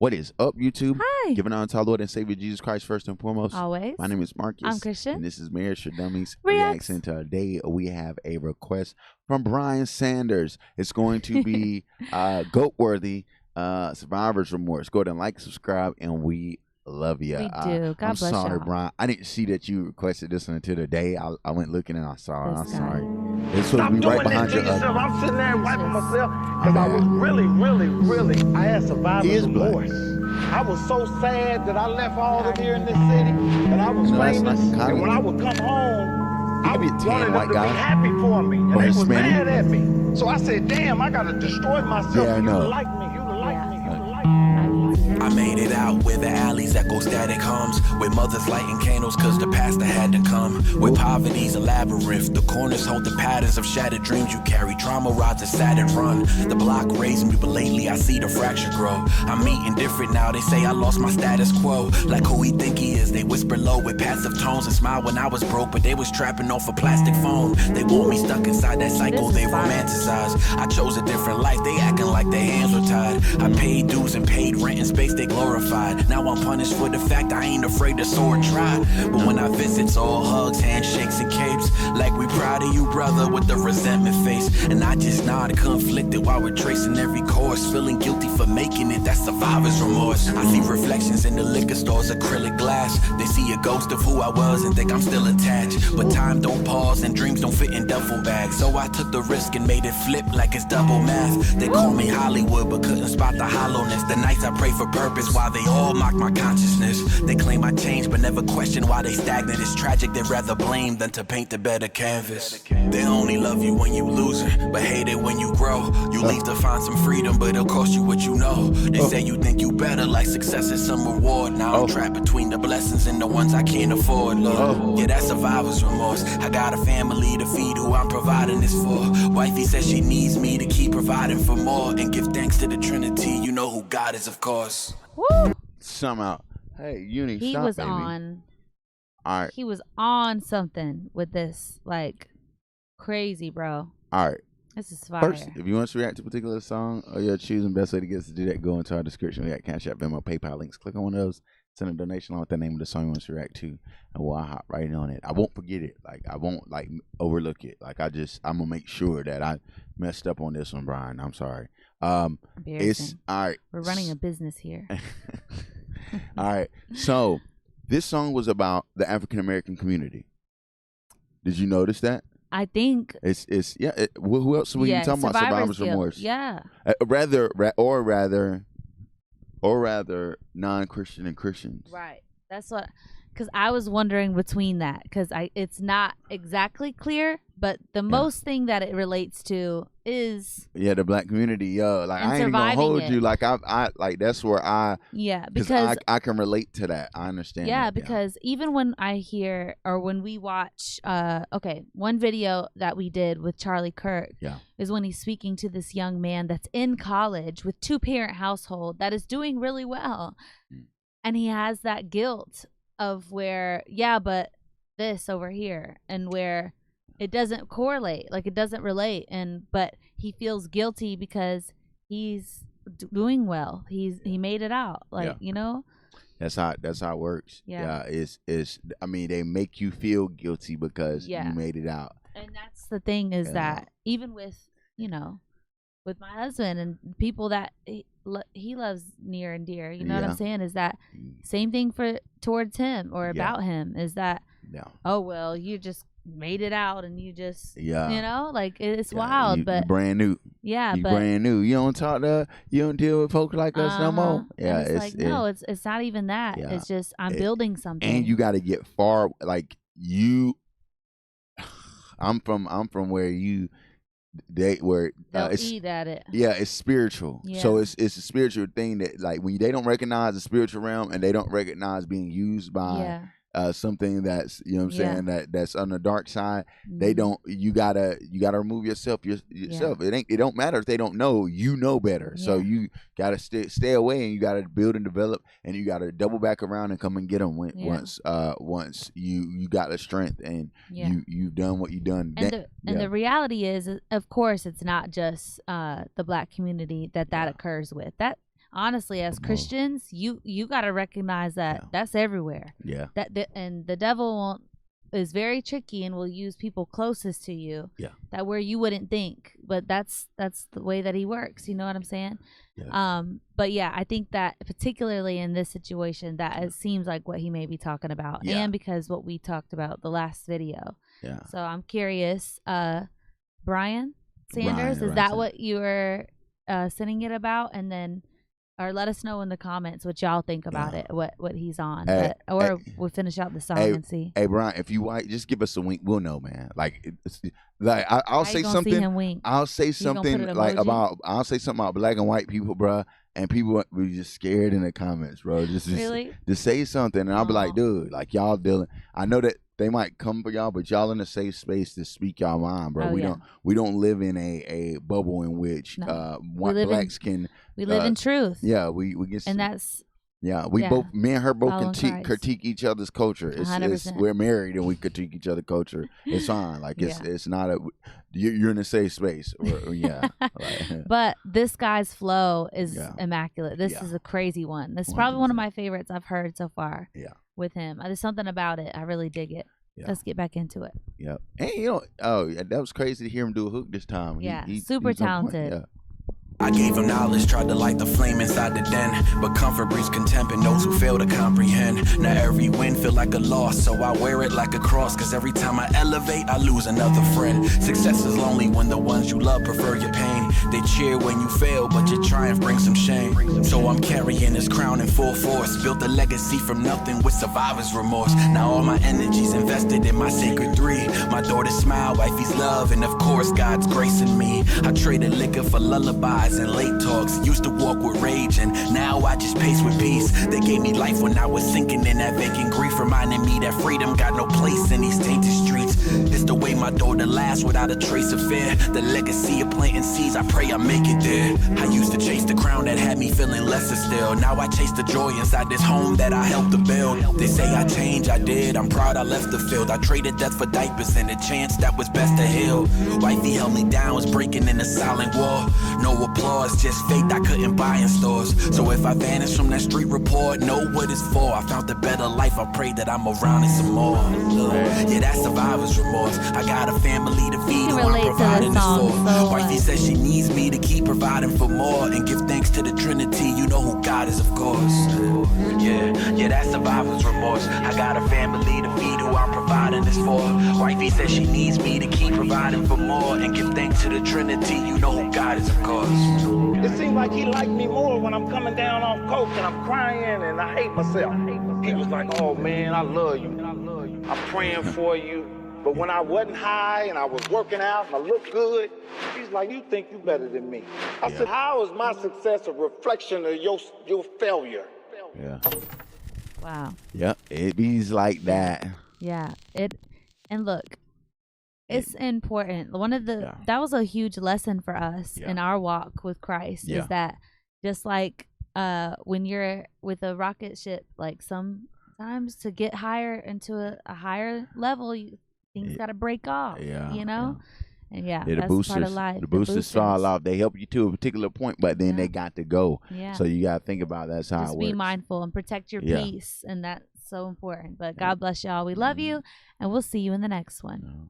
What is up, YouTube? Hi. Giving honor to our Lord and Savior Jesus Christ first and foremost. Always. My name is Marcus. I'm Christian. And this is Marriage for Dummies Reacts. Reaction. Today we have a request from Brian Sanders. It's going to be GOAT worthy, Survivor's Remorse. Go ahead and like, subscribe, and we love you. We do. God I'm bless sorry, y'all. Brian. I didn't see that you requested this one until today. I went looking and I saw it. I'm This guy. sorry. It's supposed to Stop be doing right behind this your to yourself. I'm sitting there wiping myself because I was really, I had He survivor's is black. remorse. I was so sad that I left all of here in this city, that I was No, that's famous, not and when I would come home, You I could be a wanted tan them white to guy. be happy for me, and Or they was Hispanic. mad at me. So I said, damn, I gotta destroy myself. Yeah, I You know. like me, you like Yeah. me, you like me. I made it out where the alleys echo static hums, with mothers lighting candles cause the pastor had to come, where poverty's a labyrinth, the corners hold the patterns of shattered dreams you carry, trauma rods a Saturn run, the block raised me but lately I see the fracture grow, I'm eating different now, they say I lost my status quo, like who he think he is, they whisper low with passive tones and smile when I was broke, but they was trapping off a plastic phone, they want me stuck inside that cycle they romanticize, I chose a different life, they acting like their hands were tied, I paid dues and paid rent in space they glorified. Now I'm punished for the fact I ain't afraid to sword try. But when I visit, it's all hugs, handshakes, and capes. Like we proud of you, brother, with the resentment face. And I just nod, conflicted while we're tracing every course. Feeling guilty for making it, that's survivor's remorse. I see reflections in the liquor store's acrylic glass. They see a ghost of who I was and think I'm still attached. But time don't pause and dreams don't fit in duffel bags. So I took the risk and made it flip like it's double math. They call me Hollywood, but couldn't spot the hollowness. The nights I pray for purpose while they all mock my consciousness. They claim I changed but never question why they stagnant. It's tragic, they'd rather blame than to paint the better canvas. They only love you when you losing, but hate it when you grow. You leave to find some freedom, but it'll cost you what you know. They say you think you better, like success is some reward. Now I'm trapped between the blessings and the ones I can't afford, Lord. Yeah, that's survivor's remorse. I got a family to feed who I'm providing this for. Wifey says she needs me to keep providing for more, and give thanks to the Trinity. You know who God is, of course. Woo! Somehow. Hey, Uni, He stop, was baby. on. All right. He was on something with this, like crazy, bro. All right. This is fire. First, if you want to react to a particular song or you're choosing best way to get us to do that, go into our description. We got Cash App, Venmo, PayPal links. Click on one of those. Send a donation along with the name of the song you want to react to, and we'll hop right on it. I won't forget it. Like, I won't like overlook it. Like, I'm gonna make sure that I messed up on this one, Brian. I'm sorry. It's all right. We're running a business here. All right. So this song was about the African American community. Did you notice that? I think It's yeah. Who else were you talking about? Survivor's guilt. remorse. Yeah. Rather non-Christian and Christians. Right. That's what, because I was wondering between that, because it's not exactly clear, but the most thing that it relates to is the black community. Yo, like and I ain't even gonna hold surviving you. it. Like I like that's where because I can relate to that. I understand. yeah, that, because even when I hear or when we watch, one video that we did with Charlie Kirk is when he's speaking to this young man that's in college with 2-parent household that is doing really well, and he has that guilt of where but this over here, and where it doesn't correlate, like it doesn't relate, but he feels guilty because he's doing well. He made it out, like you know. That's how it works. It's I mean, they make you feel guilty because you made it out. And that's the thing is that even with with my husband and people that he loves near and dear, you know what I'm saying, is that same thing towards him or about him, is that oh well, you just made it out and you just you know, like it's wild. But brand new. But brand new. You don't deal with folks like us no more. Yeah, and it's like no, it's not even that. It's just I'm building something, and you got to get far. Like I'm from where you eat at it. Yeah, it's spiritual. So it's a spiritual thing that, like, when they don't recognize the spiritual realm and they don't recognize being used by something that's, you know what I'm saying, that's on the dark side, they don't, you gotta remove yourself. It don't matter if they don't know, you know better. So you gotta stay away, and you gotta build and develop, and you gotta double back around and come and get them once you got the strength and you've done what you've done. And the reality is, of course, it's not just the black community that occurs with. That honestly, as Christians, you got to recognize that that's everywhere. Yeah. And the devil is very tricky and will use people closest to you. Yeah. That where you wouldn't think, but that's the way that he works. You know what I'm saying? Yeah. But yeah, I think that particularly in this situation, that it seems like what he may be talking about, and because what we talked about the last video. Yeah. So I'm curious, Brian Sanders, is that what you were sending it about? And then, or let us know in the comments what y'all think about it, what he's on. We'll finish out the song and see. Hey, Brian, if you white, just give us a wink. We'll know, man. I'll say something. I'll say something I'll say something about black and white people, bro. And people be just scared in the comments, bro. Just say something, and I'll be like, dude, like y'all dealing. I know that they might come for y'all, but y'all in a safe space to speak y'all mind, bro. We don't live in a bubble in which blacks can. We live in truth. Yeah, we get, and that's. Yeah, me and her both critique each other's culture. It's we're married and we critique each other's culture. It's fine. Like it's not you're in a safe space. But this guy's flow is immaculate. This is a crazy one. This is probably one of my favorites I've heard so far. Yeah. With him, there's something about it. I really dig it. Yeah. Let's get back into it. Yeah, and that was crazy to hear him do a hook this time. Yeah, super talented. Yeah. I gave him knowledge, tried to light the flame inside the den, but comfort breeds contempt in those who fail to comprehend. Now every win feel like a loss, so I wear it like a cross, cause every time I elevate, I lose another friend. Success is lonely when the ones you love prefer your pain. They cheer when you fail, but your triumph brings some shame. So I'm carrying this crown in full force, built a legacy from nothing with survivor's remorse. Now all my energy's invested in my sacred three, my daughter's smile, wifey's love, and of course God's grace in me. I traded liquor for lullabies and late talks, used to walk with rage, and now I just pace with peace. They gave me life when I was sinking in that vacant grief, reminding me that freedom got no place in these tainted streets. It's the way my daughter laughs without a trace of fear, the legacy of planting seeds, I pray I make it there. I used to chase the crown that had me feeling lesser still, now I chase the joy inside this home that I helped to build. They say I changed, I did, I'm proud I left the field. I traded death for diapers and a chance that was best to heal. Wifey held me down, was breaking in a silent war. No applause, just faith I couldn't buy in stores. So if I vanish from that street report, know what it's for. I found a better life, I pray that I'm around it some more. Yeah, that's survivor's remorse. I got a family to feed who I'm providing this for. Wifey says she needs me to keep providing for more, and give thanks to the Trinity, you know who God is, of course. Yeah, that's survivor's remorse. I got a family to feed who I'm providing this for. Wifey says she needs me to keep providing for more, and give thanks to the Trinity, you know who God is, of course. It seems like he liked me more when I'm coming down off coke and I'm crying and I hate myself. He was like, oh man, I love you. I'm praying for you. But when I wasn't high and I was working out and I looked good, he's like, you think you better than me. I said, how is my success a reflection of your failure? Yeah. Wow. Yep, it be like that. Yeah. And look, it's important. That was a huge lesson for us in our walk with Christ, is that just like when you're with a rocket ship, like sometimes to get higher into a higher level, things got to break off, you know? And that's part of life. The boosters fall off. They help you to a particular point, but then they got to go. Yeah. So you got to think about that's how just it works. Be mindful and protect your peace, and that's so important. But God bless y'all. We love you, and we'll see you in the next one.